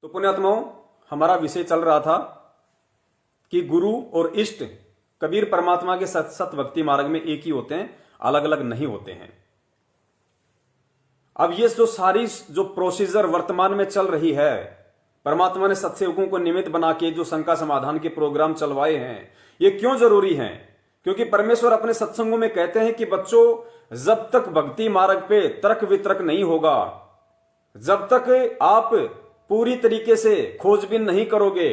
तो पुण्यात्माओं, हमारा विषय चल रहा था कि गुरु और इष्ट कबीर परमात्मा के सत भक्ति मार्ग में एक ही होते हैं, अलग अलग नहीं होते हैं। अब ये जो सारी जो प्रोसीजर वर्तमान में चल रही है, परमात्मा ने सत्सेवकों को निमित्त बना के जो शंका समाधान के प्रोग्राम चलवाए हैं, ये क्यों जरूरी हैं? क्योंकि परमेश्वर अपने सत्संगों में कहते हैं कि बच्चों, जब तक भक्ति मार्ग पे तर्क वितर्क नहीं होगा, जब तक आप पूरी तरीके से खोजबीन नहीं करोगे,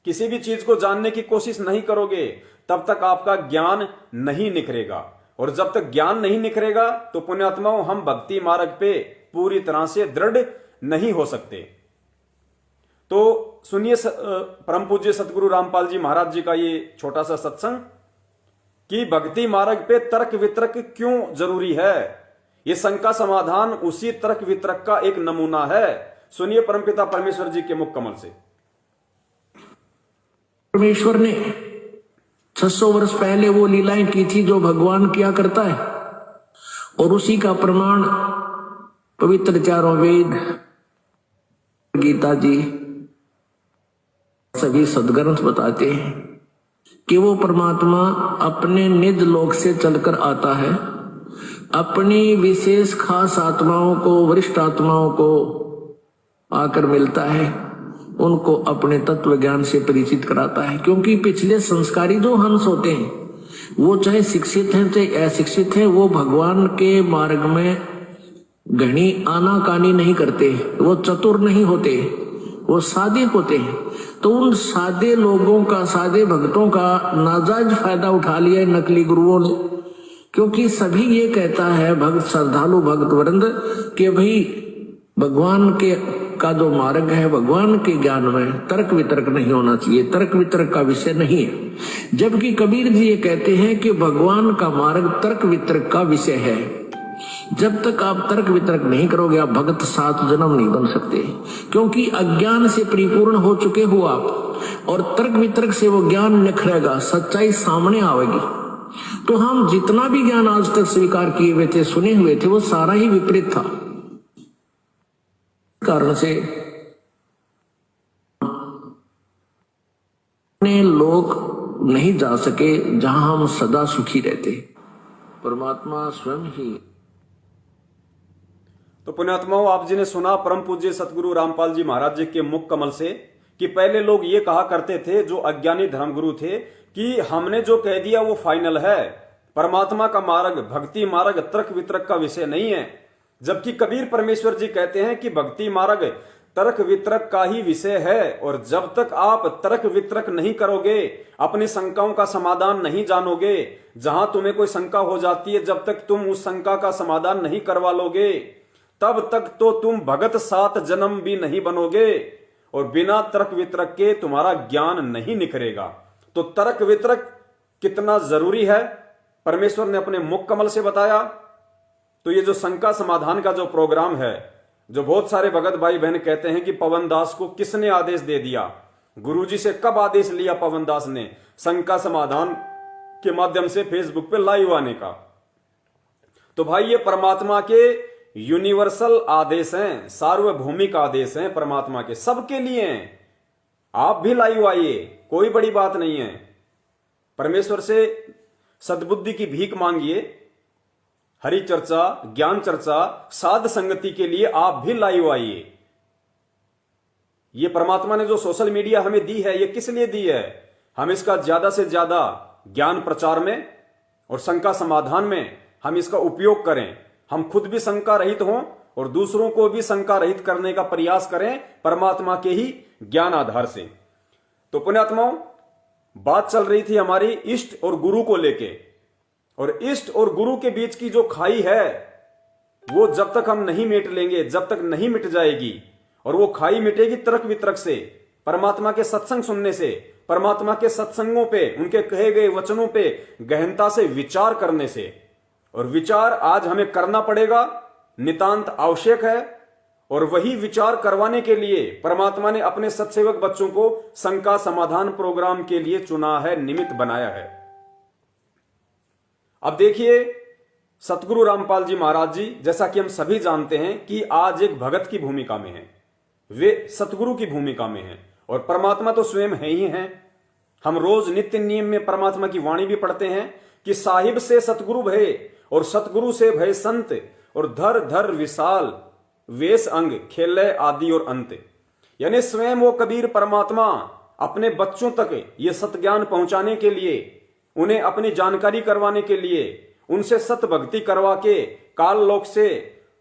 किसी भी चीज को जानने की कोशिश नहीं करोगे, तब तक आपका ज्ञान नहीं निखरेगा। और जब तक ज्ञान नहीं निखरेगा तो पुण्यात्माओं, हम भक्ति मार्ग पे पूरी तरह से दृढ़ नहीं हो सकते। तो सुनिए परम पूज्य सतगुरु रामपाल जी महाराज जी का ये छोटा सा सत्संग कि भक्ति मार्ग पे तर्क वितर्क क्यों जरूरी है। ये शंका समाधान उसी तर्क वितर्क का एक नमूना है। सुनिए परमपिता परमेश्वर जी के मुख कमल से। परमेश्वर ने 600 वर्ष पहले वो लीलाएं की थी जो भगवान किया करता है, और उसी का प्रमाण पवित्र चारों वेद, गीता जी, सभी सदग्रंथ बताते हैं कि वो परमात्मा अपने निज लोक से चलकर आता है, अपनी विशेष खास आत्माओं को, वरिष्ठ आत्माओं को आकर मिलता है, उनको अपने तत्व ज्ञान से परिचित कराता है। क्योंकि पिछले संस्कारी जो हंस होते हैं, वो चाहे शिक्षित हैं चाहे अशिक्षित हैं, वो भगवान के मार्ग में घनी आनाकानी नहीं करते, वो चतुर नहीं होते, वो सादे होते हैं। तो उन सादे लोगों का, सादे भक्तों का नाजायज फायदा उठा लिया नकली गुरुओं ने। क्योंकि सभी ये कहता है भक्त, श्रद्धालु भक्त वृंद, कि भाई भगवान के का जो मार्ग है, भगवान के ज्ञान में तर्क वितर्क नहीं होना चाहिए, तर्क वितर्क का विषय नहीं है। जबकि कबीर जी ये कहते हैं कि भगवान का मार्ग तर्क वितर्क का विषय है। जब तक आप तर्क वितर्क नहीं करोगे, आप भगत 7 जन्म नहीं बन सकते। क्योंकि अज्ञान से परिपूर्ण हो चुके हो आप, और तर्क वितर्क से वो ज्ञान निखरेगा, सच्चाई सामने आएगी। तो हम जितना भी ज्ञान आज तक स्वीकार किए हुए थे, सुने हुए थे, वो सारा ही विपरीत था। कारण से लोग नहीं जा सके जहां हम सदा सुखी रहते। परमात्मा स्वयं ही। तो पुण्यात्माओं, आप जी ने सुना परम पूज्य सतगुरु रामपाल जी महाराज जी के मुख कमल से कि पहले लोग ये कहा करते थे, जो अज्ञानी धर्मगुरु थे, कि हमने जो कह दिया वो फाइनल है, परमात्मा का मार्ग, भक्ति मार्ग तर्क वितर्क का विषय नहीं है। जबकि कबीर परमेश्वर जी कहते हैं कि भक्ति मार्ग तर्क वितर्क का ही विषय है। और जब तक आप तर्क वितर्क नहीं करोगे, अपनी शंकाओं का समाधान नहीं जानोगे, जहां तुम्हें कोई शंका हो जाती है, जब तक तुम उस शंका का समाधान नहीं करवा लोगे, तब तक तो तुम भगत 7 जन्म भी नहीं बनोगे, और बिना तर्क वितर्क के तुम्हारा ज्ञान नहीं निखरेगा। तो तर्क वितर्क कितना जरूरी है, परमेश्वर ने अपने मुख कमल से बताया। तो ये जो शंका समाधान का जो प्रोग्राम है, जो बहुत सारे भगत भाई बहन कहते हैं कि पवन दास को किसने आदेश दे दिया, गुरुजी से कब आदेश लिया पवन दास ने शंका समाधान के माध्यम से फेसबुक पे लाइव आने का। तो भाई, ये परमात्मा के यूनिवर्सल आदेश हैं, सार्वभौमिक आदेश हैं, परमात्मा के सबके लिए हैं। आप भी लाइव आइए, कोई बड़ी बात नहीं है। परमेश्वर से सद्बुद्धि की भीख मांगिए, हरि चर्चा, ज्ञान चर्चा, साध संगति के लिए आप भी लाइव आइए। ये परमात्मा ने जो सोशल मीडिया हमें दी है, ये किस लिए दी है? हम इसका ज्यादा से ज्यादा ज्ञान प्रचार में और शंका समाधान में हम इसका उपयोग करें। हम खुद भी शंका रहित हों और दूसरों को भी शंका रहित करने का प्रयास करें परमात्मा के ही ज्ञान आधार से। तो पुण्यात्माओं, बात चल रही थी हमारी इष्ट और गुरु को लेके, और इष्ट और गुरु के बीच की जो खाई है, वो जब तक हम नहीं मिट लेंगे, जब तक नहीं मिट जाएगी। और वो खाई मिटेगी तर्क वितर्क से, परमात्मा के सत्संग सुनने से, परमात्मा के सत्संगों पे, उनके कहे गए वचनों पे गहनता से विचार करने से। और विचार आज हमें करना पड़ेगा, नितांत आवश्यक है। और वही विचार करवाने के लिए परमात्मा ने अपने सत्सेवक बच्चों को शंका समाधान प्रोग्राम के लिए चुना है, निमित्त बनाया है। अब देखिए, सतगुरु रामपाल जी महाराज जी, जैसा कि हम सभी जानते हैं कि आज एक भगत की भूमिका में है। वे सतगुरु की भूमिका में हैं और परमात्मा तो स्वयं है ही हैं। हम रोज नित्य नियम में परमात्मा की वाणी भी पढ़ते हैं कि साहिब से सतगुरु भय और सतगुरु से भय संत और धर धर विशाल वेश अंग खेलय आदि और अंत। यानी स्वयं वो कबीर परमात्मा अपने बच्चों तक ये सतज्ञान पहुंचाने के लिए, उन्हें अपनी जानकारी करवाने के लिए, उनसे सत भक्ति करवा के काल लोक से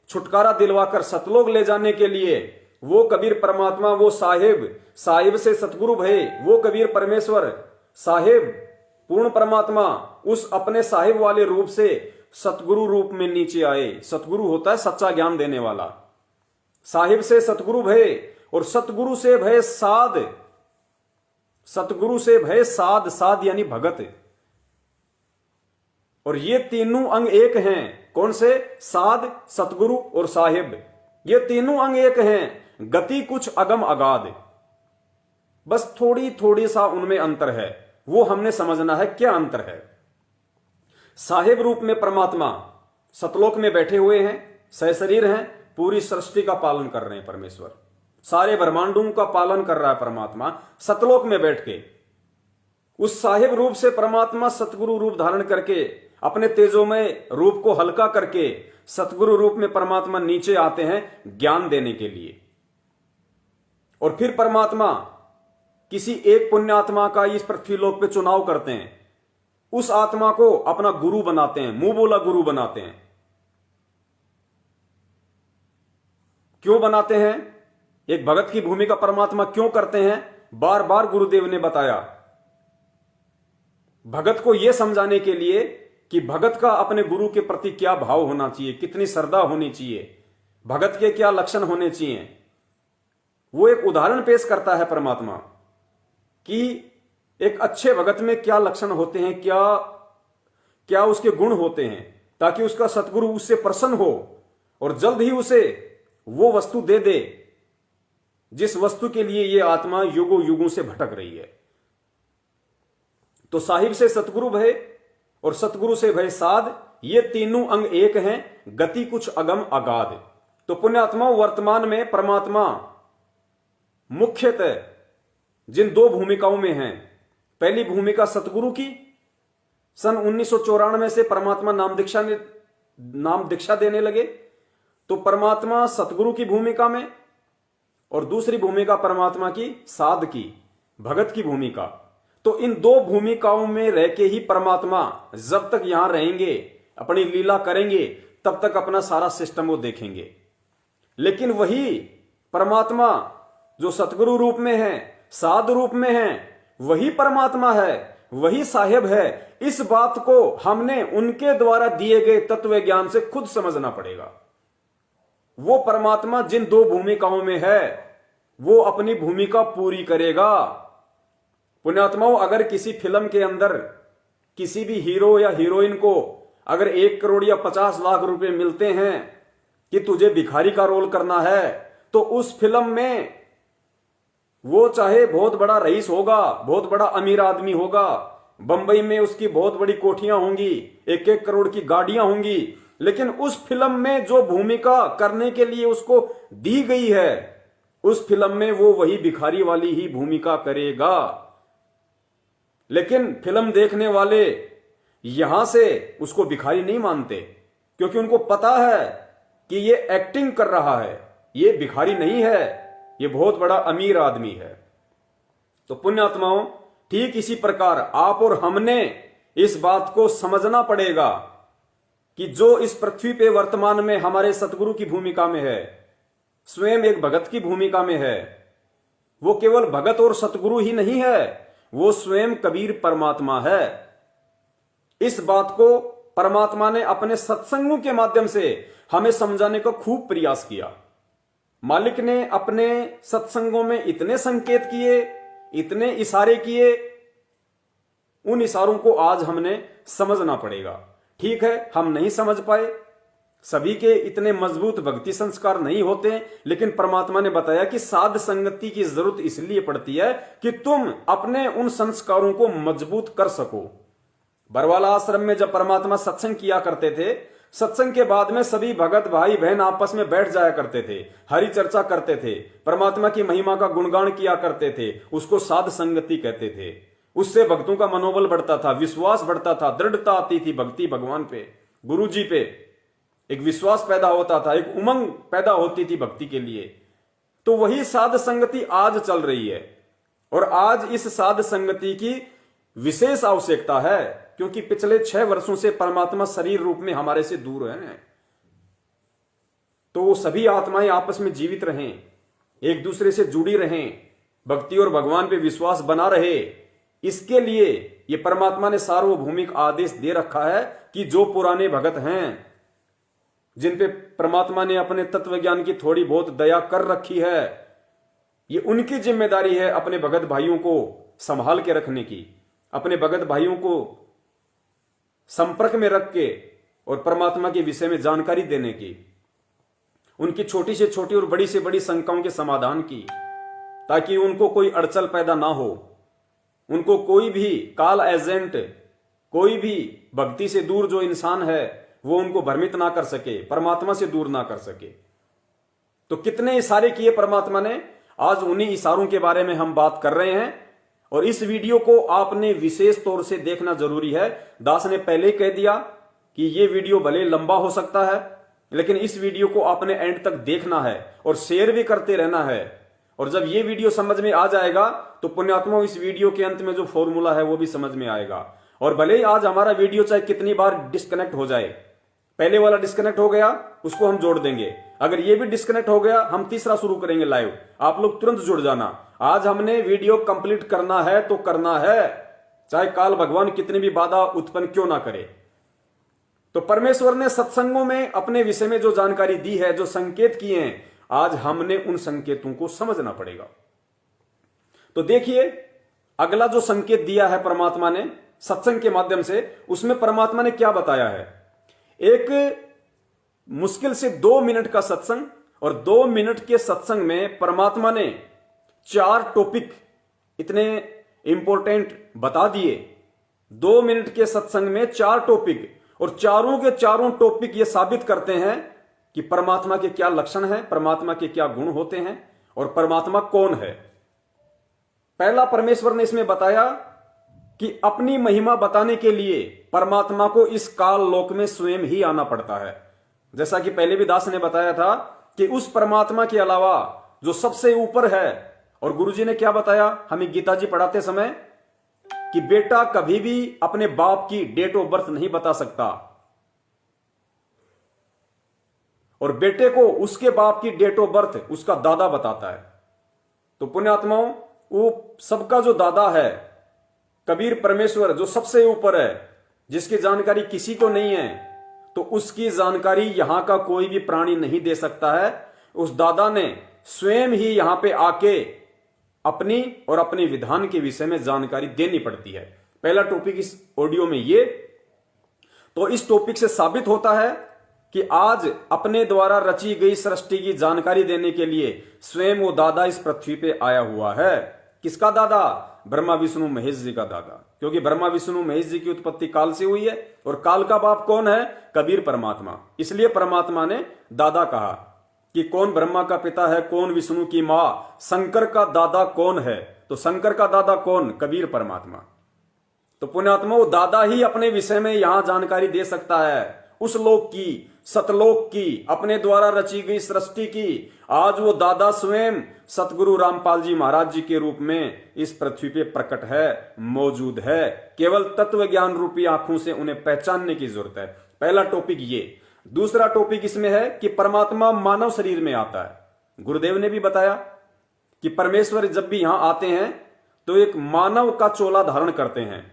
छुटकारा दिलवाकर सतलोक ले जाने के लिए वो कबीर परमात्मा, वो साहिब से सतगुरु भय, वो कबीर परमेश्वर साहिब पूर्ण परमात्मा उस अपने साहिब वाले रूप से सतगुरु रूप में नीचे आए। सतगुरु होता है सच्चा ज्ञान देने वाला। साहिब से सतगुरु भय और सतगुरु से भय साध, सतगुरु से भय साध, साध यानी भगत। और ये तीनों अंग एक हैं। कौन से? साध, सतगुरु और साहिब। ये तीनों अंग एक हैं। गति कुछ अगम अगाध, बस थोड़ी थोड़ी सा उनमें अंतर है, वो हमने समझना है क्या अंतर है। साहिब रूप में परमात्मा सतलोक में बैठे हुए हैं, सहशरीर हैं, पूरी सृष्टि का पालन कर रहे हैं परमेश्वर, सारे ब्रह्मांडों का पालन कर रहा है परमात्मा सतलोक में बैठ के। उस साहिब रूप से परमात्मा सतगुरु रूप धारण करके अपने तेजोमय रूप को हल्का करके सतगुरु रूप में परमात्मा नीचे आते हैं ज्ञान देने के लिए। और फिर परमात्मा किसी एक पुण्यात्मा का इस पृथ्वी लोक पे चुनाव करते हैं, उस आत्मा को अपना गुरु बनाते हैं, मुंह बोला गुरु बनाते हैं। क्यों बनाते हैं? एक भगत की भूमिका परमात्मा क्यों करते हैं? बार बार गुरुदेव ने बताया, भगत को यह समझाने के लिए कि भगत का अपने गुरु के प्रति क्या भाव होना चाहिए, कितनी श्रद्धा होनी चाहिए, भगत के क्या लक्षण होने चाहिए। वो एक उदाहरण पेश करता है परमात्मा कि एक अच्छे भगत में क्या लक्षण होते हैं, क्या क्या उसके गुण होते हैं, ताकि उसका सतगुरु उससे प्रसन्न हो और जल्द ही उसे वो वस्तु दे दे जिस वस्तु के लिए ये आत्मा युगों युगों से भटक रही है। तो साहिब से सतगुरु भय और सतगुरु से भय साध, ये तीनों अंग एक हैं, गति कुछ अगम अगाध। तो पुण्यात्मा वर्तमान में परमात्मा मुख्यतः जिन दो भूमिकाओं में हैं, पहली भूमिका सतगुरु की, सन 1994 से परमात्मा नाम दीक्षा देने लगे, तो परमात्मा सतगुरु की भूमिका में, और दूसरी भूमिका परमात्मा की साध की, भगत की भूमिका। तो इन दो भूमिकाओं में रह के ही परमात्मा जब तक यहां रहेंगे, अपनी लीला करेंगे, तब तक अपना सारा सिस्टम वो देखेंगे। लेकिन वही परमात्मा जो सतगुरु रूप में है, साध रूप में है, वही परमात्मा है, वही साहिब है। इस बात को हमने उनके द्वारा दिए गए तत्व ज्ञान से खुद समझना पड़ेगा। वो परमात्मा जिन दो भूमिकाओं में है, वो अपनी भूमिका पूरी करेगा। पुण्यात्माओं, अगर किसी फिल्म के अंदर किसी भी हीरो या हीरोइन को अगर 1 करोड़ या 50 लाख रुपए मिलते हैं कि तुझे भिखारी का रोल करना है, तो उस फिल्म में वो चाहे बहुत बड़ा रईस होगा, बहुत बड़ा अमीर आदमी होगा, बंबई में उसकी बहुत बड़ी कोठियां होंगी, 1-1 करोड़ की गाड़ियां होंगी, लेकिन उस फिल्म में जो भूमिका करने के लिए उसको दी गई है, उस फिल्म में वो वही भिखारी वाली ही भूमिका करेगा। लेकिन फिल्म देखने वाले यहां से उसको भिखारी नहीं मानते, क्योंकि उनको पता है कि ये एक्टिंग कर रहा है, ये भिखारी नहीं है, ये बहुत बड़ा अमीर आदमी है। तो पुण्यात्माओं, ठीक इसी प्रकार आप और हमने इस बात को समझना पड़ेगा कि जो इस पृथ्वी पे वर्तमान में हमारे सतगुरु की भूमिका में है, स्वयं एक भगत की भूमिका में है, वो केवल भगत और सतगुरु ही नहीं है, वो स्वयं कबीर परमात्मा है। इस बात को परमात्मा ने अपने सत्संगों के माध्यम से हमें समझाने का खूब प्रयास किया। मालिक ने अपने सत्संगों में इतने संकेत किए, इतने इशारे किए, उन इशारों को आज हमने समझना पड़ेगा। ठीक है, हम नहीं समझ पाए, सभी के इतने मजबूत भक्ति संस्कार नहीं होते, लेकिन परमात्मा ने बताया कि साध संगति की जरूरत इसलिए पड़ती है कि तुम अपने उन संस्कारों को मजबूत कर सको। बरवाला आश्रम में जब परमात्मा सत्संग किया करते थे, सत्संग के बाद में सभी भगत भाई बहन आपस में बैठ जाया करते थे, हरि चर्चा करते थे, परमात्मा की महिमा का गुणगान किया करते थे। उसको साध संगति कहते थे। उससे भक्तों का मनोबल बढ़ता था, विश्वास बढ़ता था, दृढ़ता आती थी भक्ति भगवान पे, गुरु जी पे। एक विश्वास पैदा होता था, एक उमंग पैदा होती थी भक्ति के लिए। तो वही साध संगति आज चल रही है और आज इस साध संगति की विशेष आवश्यकता है, क्योंकि पिछले 6 वर्षों से परमात्मा शरीर रूप में हमारे से दूर हैं। तो वो सभी आत्माएं आपस में जीवित रहें, एक दूसरे से जुड़ी रहें, भक्ति और भगवान पे विश्वास बना रहे। इसके लिए ये परमात्मा ने सार्वभौमिक आदेश दे रखा है कि जो पुराने भगत हैं, जिन पे परमात्मा ने अपने तत्व ज्ञान की थोड़ी बहुत दया कर रखी है, ये उनकी जिम्मेदारी है अपने भगत भाइयों को संभाल के रखने की, अपने भगत भाइयों को संपर्क में रख के और परमात्मा के विषय में जानकारी देने की, उनकी छोटी से छोटी और बड़ी से बड़ी शंकाओं के समाधान की, ताकि उनको कोई अड़चन पैदा ना हो, उनको कोई भी काल एजेंट, कोई भी भक्ति से दूर जो इंसान है वो उनको भ्रमित ना कर सके, परमात्मा से दूर ना कर सके। तो कितने इशारे किए परमात्मा ने, आज उन्हीं इशारों के बारे में हम बात कर रहे हैं। और इस वीडियो को आपने विशेष तौर से देखना जरूरी है। दास ने पहले कह दिया कि ये वीडियो भले लंबा हो सकता है, लेकिन इस वीडियो को आपने एंड तक देखना है और शेयर भी करते रहना है। और जब ये वीडियो समझ में आ जाएगा तो पुण्यात्मा इस वीडियो के अंत में जो फॉर्मूला है वो भी समझ में आएगा। और भले ही आज हमारा वीडियो चाहे कितनी बार डिस्कनेक्ट हो जाए, पहले वाला डिस्कनेक्ट हो गया उसको हम जोड़ देंगे, अगर ये भी डिस्कनेक्ट हो गया हम तीसरा शुरू करेंगे लाइव, आप लोग तुरंत जुड़ जाना। आज हमने वीडियो कंप्लीट करना है तो करना है, चाहे काल भगवान कितनी भी बाधा उत्पन्न क्यों ना करे। तो परमेश्वर ने सत्संगों में अपने विषय में जो जानकारी दी है, जो संकेत किए हैं, आज हमने उन संकेतों को समझना पड़ेगा। तो देखिए अगला जो संकेत दिया है परमात्मा ने सत्संग के माध्यम से, उसमें परमात्मा ने क्या बताया है। एक मुश्किल से 2 मिनट का सत्संग, और 2 मिनट के सत्संग में परमात्मा ने 4 टॉपिक इतने इंपॉर्टेंट बता दिए। 2 मिनट के सत्संग में 4 टॉपिक, और चारों के चारों टॉपिक ये साबित करते हैं कि परमात्मा के क्या लक्षण हैं, परमात्मा के क्या गुण होते हैं और परमात्मा कौन है। पहला परमेश्वर ने इसमें बताया कि अपनी महिमा बताने के लिए परमात्मा को इस काल लोक में स्वयं ही आना पड़ता है। जैसा कि पहले भी दास ने बताया था कि उस परमात्मा के अलावा जो सबसे ऊपर है, और गुरुजी ने क्या बताया हमें गीता जी पढ़ाते समय, कि बेटा कभी भी अपने बाप की डेट ऑफ बर्थ नहीं बता सकता, और बेटे को उसके बाप की डेट ऑफ बर्थ उसका दादा बताता है। तो पुण्यात्माओं, वो सबका जो दादा है कबीर परमेश्वर, जो सबसे ऊपर है, जिसकी जानकारी किसी को नहीं है, तो उसकी जानकारी यहां का कोई भी प्राणी नहीं दे सकता है। उस दादा ने स्वयं ही यहां पे आके अपनी और अपने विधान के विषय में जानकारी देनी पड़ती है। पहला टॉपिक इस ऑडियो में ये। तो इस टॉपिक से साबित होता है कि आज अपने द्वारा रची गई सृष्टि की जानकारी देने के लिए स्वयं वो दादा इस पृथ्वी पे आया हुआ है। किसका दादा? ब्रह्मा विष्णु महेश जी का दादा, क्योंकि ब्रह्मा विष्णु महेश जी की उत्पत्ति काल से हुई है, और काल का बाप कौन है? कबीर परमात्मा। इसलिए परमात्मा ने दादा कहा कि कौन ब्रह्मा का पिता है, कौन विष्णु की मां, शंकर का दादा कौन है? तो शंकर का दादा कौन? कबीर परमात्मा। तो पुण्यात्मा, वो दादा ही अपने विषय में यहां जानकारी दे सकता है, उस लोक की, सतलोक की, अपने द्वारा रची गई सृष्टि की। आज वो दादा स्वयं सतगुरु रामपाल जी महाराज जी के रूप में इस पृथ्वी पे प्रकट है, मौजूद है। केवल तत्व ज्ञान रूपी आंखों से उन्हें पहचानने की जरूरत है। पहला टॉपिक ये। दूसरा टॉपिक इसमें है कि परमात्मा मानव शरीर में आता है। गुरुदेव ने भी बताया कि परमेश्वर जब भी यहां आते हैं तो एक मानव का चोला धारण करते हैं।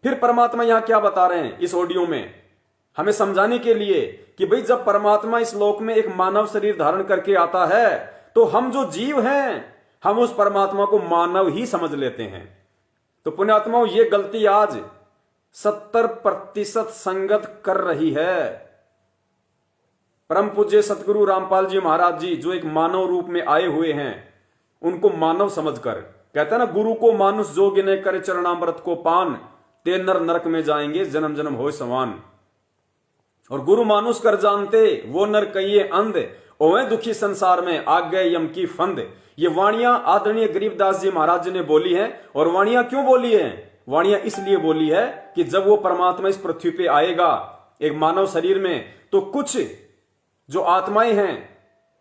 फिर परमात्मा यहां क्या बता रहे हैं इस ऑडियो में, हमें समझाने के लिए कि भाई जब परमात्मा इस लोक में एक मानव शरीर धारण करके आता है तो हम जो जीव हैं हम उस परमात्मा को मानव ही समझ लेते हैं। तो पुण्यात्माओं, ये गलती आज 70% संगत कर रही है। परम पूज्य सतगुरु रामपाल जी महाराज जी जो एक मानव रूप में आए हुए हैं, उनको मानव समझकर, कहते हैं ना, गुरु को मानुष जो गिने करे चरणामृत को पान, ते नर नरक में जाएंगे जन्म जन्म होए समान। और गुरु मानुष कर जानते वो नर कहिए अंध, ओवे दुखी संसार में आग गए यम की फंद। ये वाणियां आदरणीय गरीबदास जी महाराज जी ने बोली हैं। और वाणियां क्यों बोली हैं? वाणियां इसलिए बोली है कि जब वो परमात्मा इस पृथ्वी पे आएगा एक मानव शरीर में, तो कुछ जो आत्माएं हैं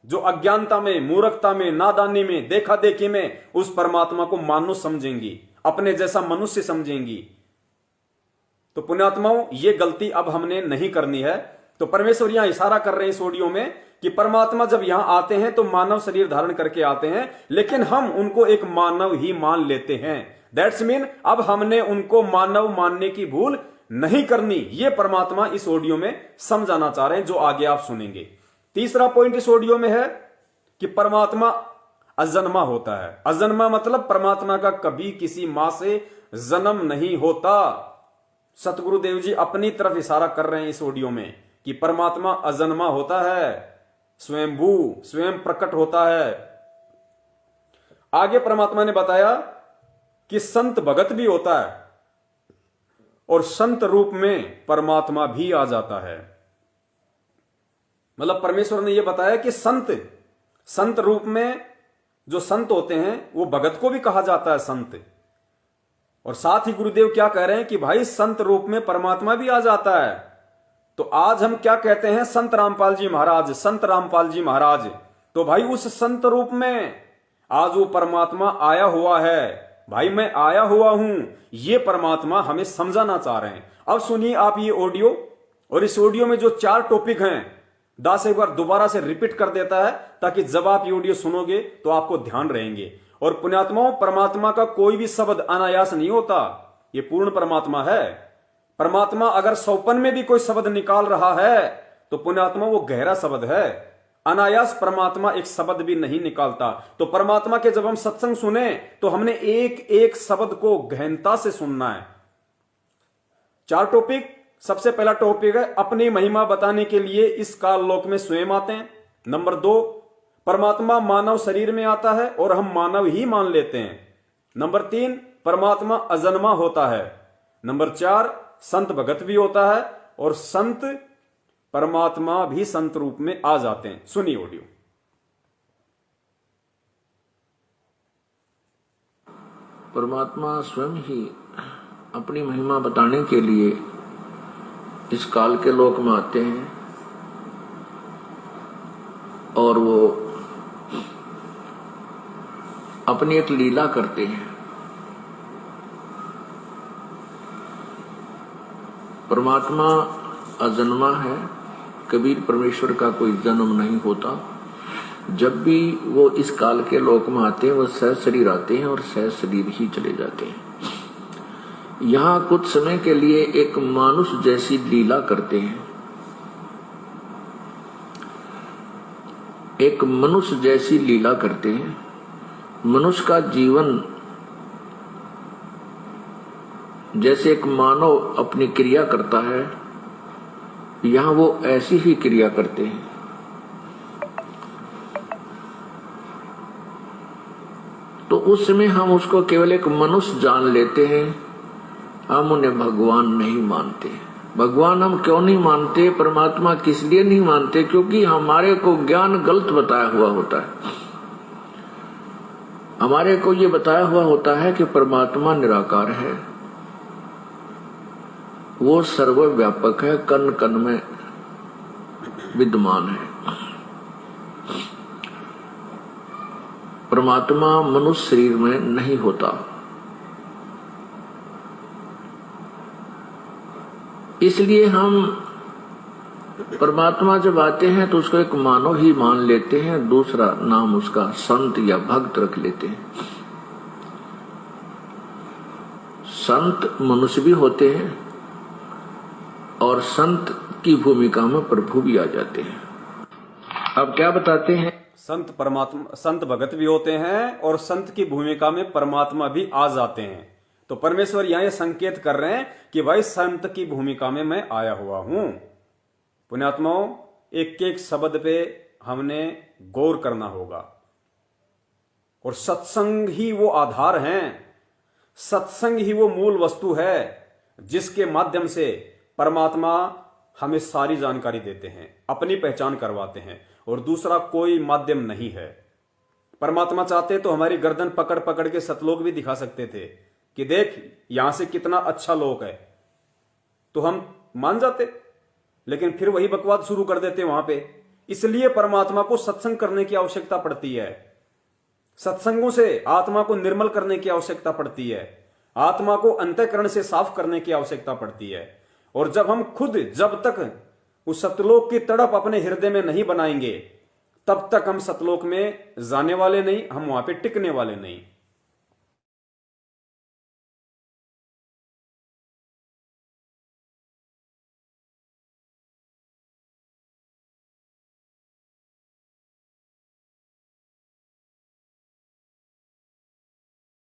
जो अज्ञानता में, मूर्खता में, नादानी में, देखा देखी में उस परमात्मा को मानुष समझेंगी, अपने जैसा मनुष्य समझेंगी। तो पुण्यात्माओं, ये गलती अब हमने नहीं करनी है। तो परमेश्वर यहां इशारा कर रहे हैं इस ऑडियो में कि परमात्मा जब यहां आते हैं तो मानव शरीर धारण करके आते हैं, लेकिन हम उनको एक मानव ही मान लेते हैं। दैट्स मीन अब हमने उनको मानव मानने की भूल नहीं करनी। ये परमात्मा इस ऑडियो में समझाना चाह रहे हैं, जो आगे आप सुनेंगे। तीसरा पॉइंट इस ऑडियो में है कि परमात्मा अजन्मा होता है। अजन्मा मतलब परमात्मा का कभी किसी मां से जन्म नहीं होता। सतगुरुदेव जी अपनी तरफ इशारा कर रहे हैं इस ऑडियो में कि परमात्मा अजन्मा होता है, स्वयंभू, स्वयं प्रकट होता है। आगे परमात्मा ने बताया कि संत भगत भी होता है और संत रूप में परमात्मा भी आ जाता है। मतलब परमेश्वर ने यह बताया कि संत रूप में जो संत होते हैं वो भगत को भी कहा जाता है संत। और साथ ही गुरुदेव क्या कह रहे हैं कि भाई संत रूप में परमात्मा भी आ जाता है। तो आज हम क्या कहते हैं? संत रामपाल जी महाराज, संत रामपाल जी महाराज। तो भाई उस संत रूप में आज वो परमात्मा आया हुआ है। भाई मैं आया हुआ हूं, ये परमात्मा हमें समझाना चाह रहे हैं। अब सुनिए आप ये ऑडियो, और इस ऑडियो में जो 4 टॉपिक हैं दास एक बार दोबारा से रिपीट कर देता है ताकि जब आप ये ऑडियो सुनोगे तो आपको ध्यान रहेंगे। और पुण्यात्माओं, परमात्मा का कोई भी शब्द अनायास नहीं होता, ये पूर्ण परमात्मा है। परमात्मा अगर सौपन में भी कोई शब्द निकाल रहा है तो पुण्यात्मा वो गहरा शब्द है। अनायास परमात्मा एक शब्द भी नहीं निकालता। तो परमात्मा के जब हम सत्संग सुने तो हमने एक एक शब्द को गहनता से सुनना है। 4 टॉपिक। सबसे पहला टॉपिक है अपनी महिमा बताने के लिए इस काल लोक में स्वयं आते हैं। नंबर 2, परमात्मा मानव शरीर में आता है और हम मानव ही मान लेते हैं। नंबर 3, परमात्मा अजन्मा होता है। नंबर 4, संत भगत भी होता है और संत परमात्मा भी संत रूप में आ जाते हैं। सुनिए ऑडियो। परमात्मा स्वयं ही अपनी महिमा बताने के लिए इस काल के लोक में आते हैं और वो अपनी एक लीला करते हैं। परमात्मा अजन्मा है, कभी परमेश्वर का कोई जन्म नहीं होता। जब भी वो इस काल के लोक में आते हैं वो सहज शरीर आते हैं और सहज शरीर ही चले जाते हैं। यहाँ कुछ समय के लिए एक मानुष जैसी लीला करते हैं, एक मनुष्य जैसी लीला करते हैं। मनुष्य का जीवन जैसे एक मानव अपनी क्रिया करता है, यहाँ वो ऐसी ही क्रिया करते हैं। तो उस समय हम उसको केवल एक मनुष्य जान लेते हैं, हम उन्हें भगवान नहीं मानते। भगवान हम क्यों नहीं मानते, परमात्मा किस लिए नहीं मानते? क्योंकि हमारे को ज्ञान गलत बताया हुआ होता है। हमारे को ये बताया हुआ होता है कि परमात्मा निराकार है, वो सर्वव्यापक है, कण कण में विद्यमान है। परमात्मा मनुष्य शरीर में नहीं होता। इसलिए हम परमात्मा जब आते हैं तो उसको एक मानव ही मान लेते हैं, दूसरा नाम उसका संत या भक्त रख लेते हैं। संत मनुष्य भी होते हैं और संत की भूमिका में प्रभु भी आ जाते हैं। अब क्या बताते हैं? संत भगत भी होते हैं और संत की भूमिका में परमात्मा भी आ जाते हैं। तो परमेश्वर यहां ये संकेत कर रहे हैं कि भाई संत की भूमिका में मैं आया हुआ हूं। पुण्यात्माओं, एक एक शब्द पे हमने गौर करना होगा और सत्संग ही वो आधार है, सत्संग ही वो मूल वस्तु है जिसके माध्यम से परमात्मा हमें सारी जानकारी देते हैं, अपनी पहचान करवाते हैं, और दूसरा कोई माध्यम नहीं है। परमात्मा चाहते तो हमारी गर्दन पकड़ पकड़ के सतलोक भी दिखा सकते थे कि देख यहां से कितना अच्छा लोक है, तो हम मान जाते, लेकिन फिर वही बकवास शुरू कर देते वहां पे। इसलिए परमात्मा को सत्संग करने की आवश्यकता पड़ती है, सत्संगों से आत्मा को निर्मल करने की आवश्यकता पड़ती है, आत्मा को अंतःकरण से साफ करने की आवश्यकता पड़ती है। और जब तक उस सतलोक की तड़प अपने हृदय में नहीं बनाएंगे, तब तक हम सतलोक में जाने वाले नहीं, हम वहां पे टिकने वाले नहीं।